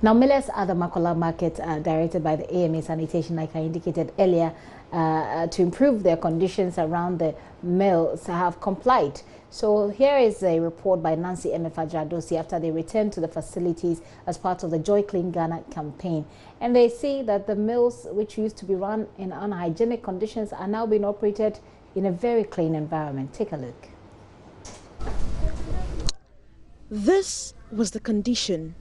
Now, millers at the Makola market are directed by the AMA Sanitation, like I indicated earlier, to improve their conditions around the mills have complied. So here is a report by Nancy Emefa-Jadosi after they returned to the facilities as part of the Joy Clean Ghana campaign. And they say that the mills, which used to be run in unhygienic conditions, are now being operated in a very clean environment. Take a look. This was the condition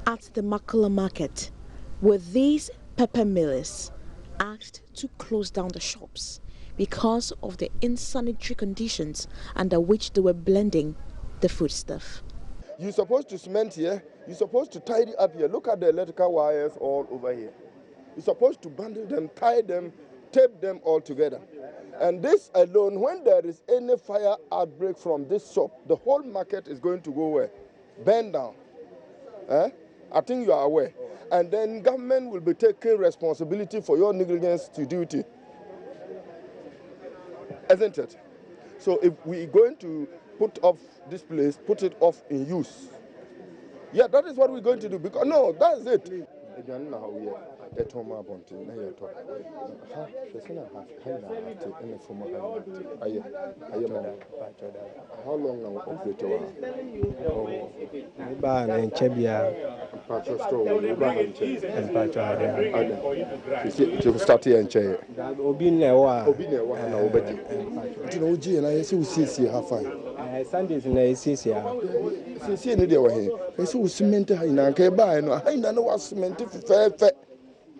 at the Makola market, where these pepper millers asked to close down the shops because of the unsanitary conditions under which they were blending the foodstuff. You're supposed to cement here, you're supposed to tidy up here. Look at the electrical wires all over here. You're supposed to bundle them, tie them, tape them all together. And this alone, when there is any fire outbreak from this shop, the whole market is going to go where? Burn down. I think you are aware. And then government will be taking responsibility for your negligence to duty. Isn't it? So if we're going to put off this place, put it off in use. Yeah, that is what we're going to do. Because no, that's it. How long now operate start here and check. Sundays na esisi ya. Sisi ni dia wa he. Ese cement ha ina nka ba no. Ha ina no wa cement fefefe.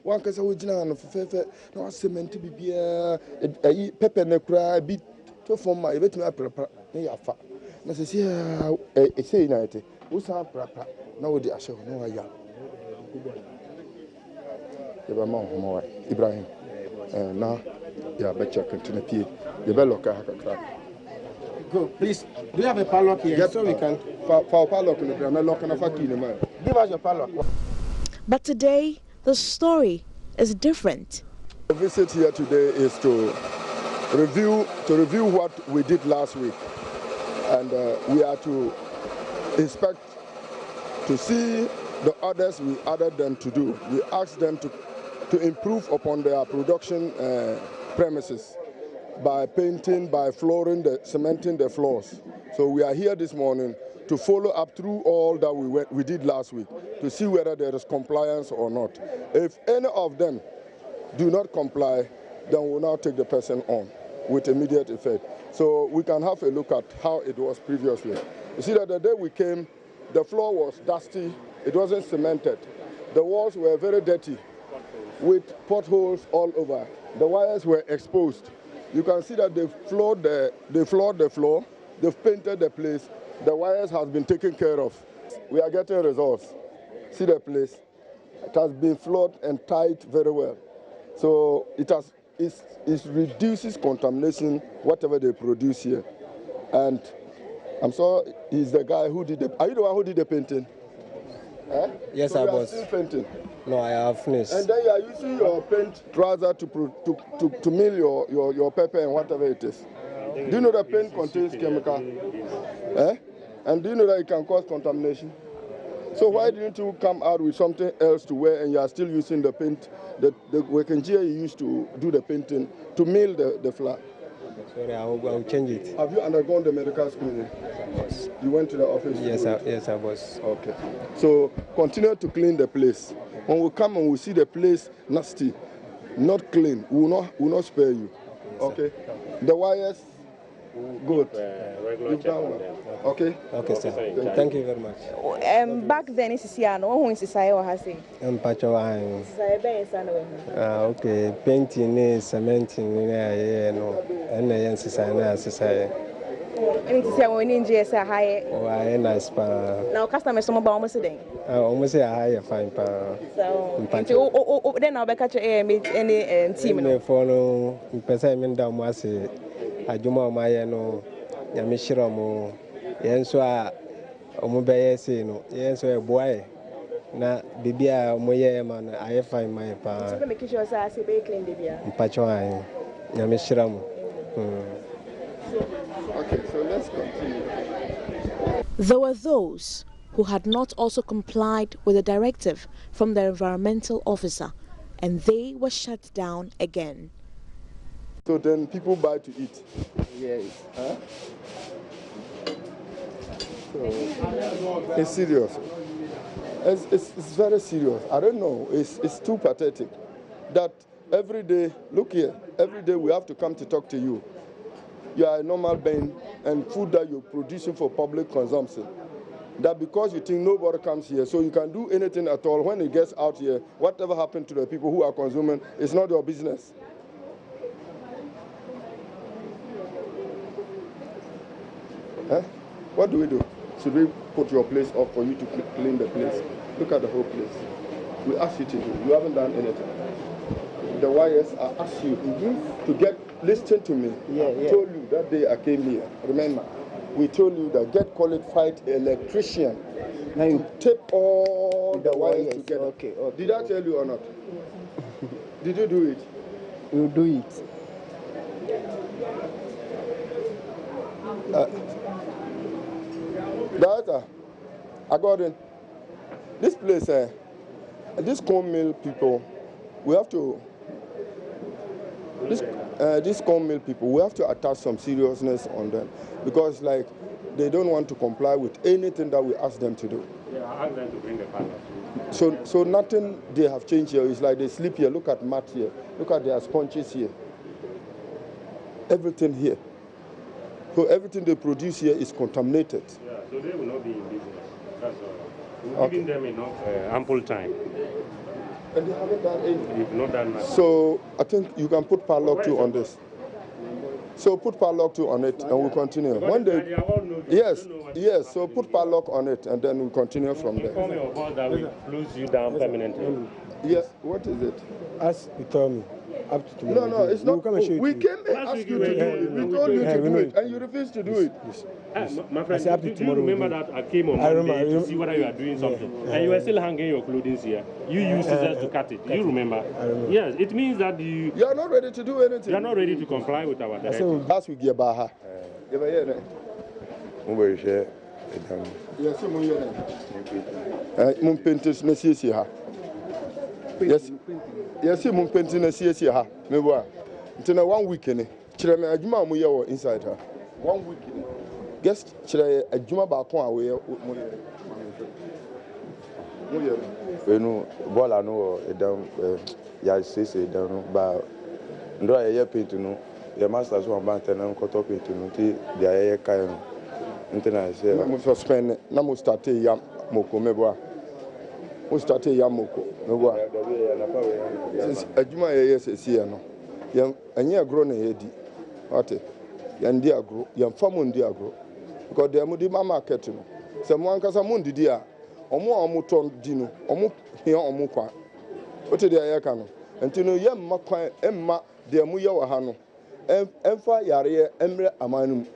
Wan ka se wo gina no fefefe. Na wa cement bibia ayi pepper na kura bi to form ma e betumi aprepa na ya fa. Na sisi ese ina ete. Wo sa prapa na wo di ahye no wa ya. E ba ma ho wa Ibrahim. Na ya be check continue pie. E be loka ha kakra. Go, please. Do you have a padlock here? Yep. So we can. For padlock, give us your padlock. But today, the story is different. The visit here today is to review what we did last week, and we are to inspect to see the orders we ordered them to do. We asked them to improve upon their production premises by painting, by flooring, cementing the floors. So we are here this morning to follow up through all that we did last week to see whether there is compliance or not. If any of them do not comply, then we'll now take the person on with immediate effect. So we can have a look at how it was previously. You see that the day we came, the floor was dusty, it wasn't cemented. The walls were very dirty with potholes all over. The wires were exposed. You can see that they've floored the floor, they've painted the place, the wires have been taken care of. We are getting results. See the place, it has been floored and tied very well. So it reduces contamination, whatever they produce here. And I'm sorry, he's the guy who did are you the one who did the painting? Yes, so I was. Still painting. No, I have finished. And then you are using your paint trouser to mill your pepper and whatever it is. Do you know that paint contains chemical? And do you know that it can cause contamination? So why didn't you come out with something else to wear and you are still using the paint, the working gear you used to do the painting, to mill the flour? Sorry, I'll change it. Have you undergone the medical screening? Yes. You went to the office? Yes, I was. Okay. So continue to clean the place. When we come and we see the place nasty, not clean, we will not spare you. Yes, okay. The wires, good. You've done well. Okay. Okay, sir. Thank you very much. Back then, it's Siano, who is Sisai or Hassi. Okay, painting, cementing, and Sisai. And to say when in GS high. Oh, I nice. Now, customers, some about almost a day. Almost a higher fine. So, then I'll be catching any team. Follow Pessimum down was a Juma Mayano, Yamishiramo, Yensua, Omobayasino, Yenso, boy. Na Bibia Moye man, I find my pa. So, make sure I say baking, Bibia. Pachoy, Yamishiramo. Okay, so let's continue. There were those who had not also complied with the directive from the environmental officer, and they were shut down again. So then people buy to eat. Yes. Huh? So it's serious. It's very serious. I don't know. It's too pathetic that every day, look here, every day we have to come to talk to you. You are a normal being and food that you're producing for public consumption. That because you think nobody comes here, so you can do anything at all. When it gets out here, whatever happened to the people who are consuming, it's not your business. Huh? What do we do? Should we put your place up for you to clean the place? Look at the whole place. We asked you to do. You haven't done anything. The wires, I asked you to listen to me. I told you that day I came here. Remember, we told you that get qualified electrician to tape all the wires together. Okay. Did I tell you or not? Did you do it? You do it. Director, I got in. This place, this corn mill people, we have to. These corn mill people, we have to attach some seriousness on them because, like, they don't want to comply with anything that we ask them to do. Yeah, I asked them to bring the panel. So nothing they have changed here. It's like they sleep here. Look at mat here. Look at their sponges here. Everything here. So everything they produce here is contaminated. Yeah, so they will not be in business. That's all. We're giving them enough ample time. And they haven't done anything. They've not done nothing. So I think you can put padlock 2 on this. So put padlock 2 on it and we'll continue. One day, yes. So put padlock on it and then we'll continue from there. Inform your boss that we close you down permanently. Yes. What is it? As you told me. Up to tomorrow. No, it's not. We came and asked you to do it. We told you to do it, and you refused to do it. My friend, do you remember that I came on Monday to see whether you are doing something, and you were still hanging your clothing here. You used scissors to cut it. Do you remember? Yes, it means that you are not ready to do anything. You are not ready to comply with our directive. As we get back, yes. Yes, you painting a CS here. Maybe until 1 week in it. Children, a Juma Muya inside her. 1 week in it. Guest Chile, a Juma Bakon away. You know, Bola no, a down, ya says a down, but no, I hear paint to know. The masters one band and cut up into the air kind. Internet said, I must suspend, Namu started Yam Moko Meboa. We started Yamoko. A Juma, yes, is here no. Young, and you are grown a heady. What a young dear grow, young farm dear grow. Because they are Mudima marketing. Someone can some dear, or more Muton Dino, or Muk here or Mukwa. What is the Ayakano? And to know young Makwa, Emma, dear Muya Hano, Emfa Yare, Emre Amanum.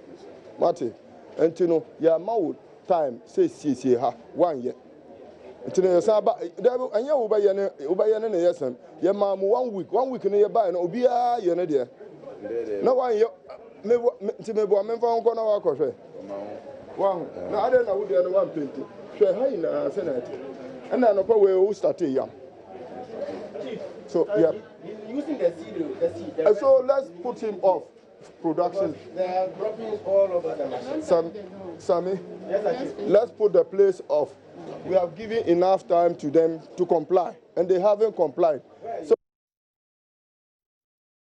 Mate, and to know Yamau time, says CC ha, 1 year. Today, Saba, and you Ubayan, yes, and your mamma 1 week, 1 week in your buy, and Obia, you're not there. No one, you may be member on Gona Coffee. One, I don't know who the other one painted. Share high in a senate. And then a power who started young. So, yeah. Using the seed. So let's put him off production. There are droppings all over the machine. Sammy, let's put the place off. We have given enough time to them to comply, and they haven't complied.